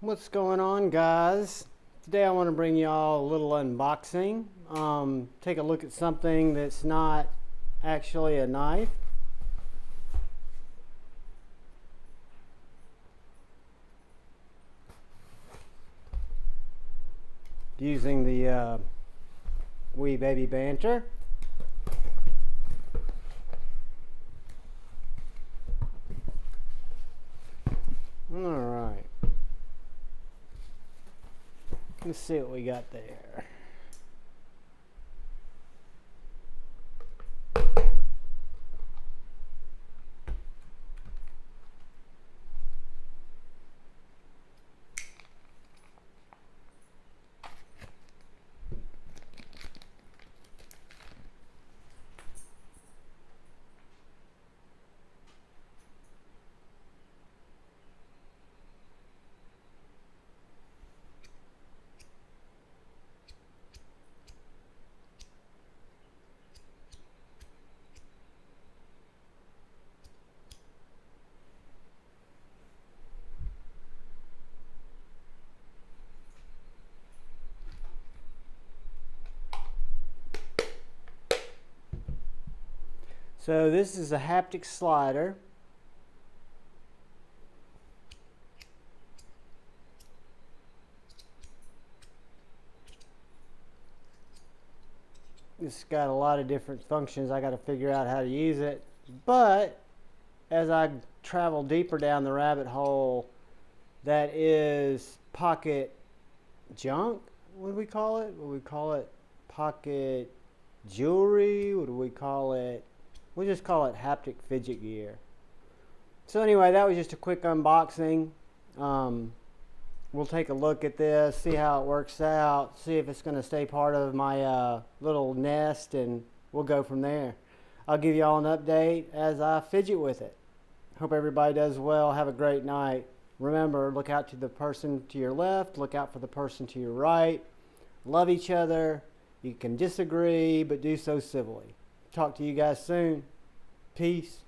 What's going on, guys? Today I want to bring y'all a little unboxing. Take a look at something that's not actually a knife. Using the Wee Baby Banter. Alright. Let's see what we got there. So this is a haptic slider. It's got a lot of different functions. I got to figure out how to use it. But as I travel deeper down the rabbit hole, that is pocket junk. What do we call it? What do we call it? Pocket jewelry? What do we call it? We'll just call it haptic fidget gear. So anyway, that was just a quick unboxing. We'll take a look at this, see how it works out, see if it's going to stay part of my little nest, and we'll go from there. I'll give you all an update as I fidget with it. Hope everybody does well. Have a great night. Remember, look out to the person to your left, look out for the person to your right. Love each other. You can disagree, but do so civilly. Talk to you guys soon. Peace.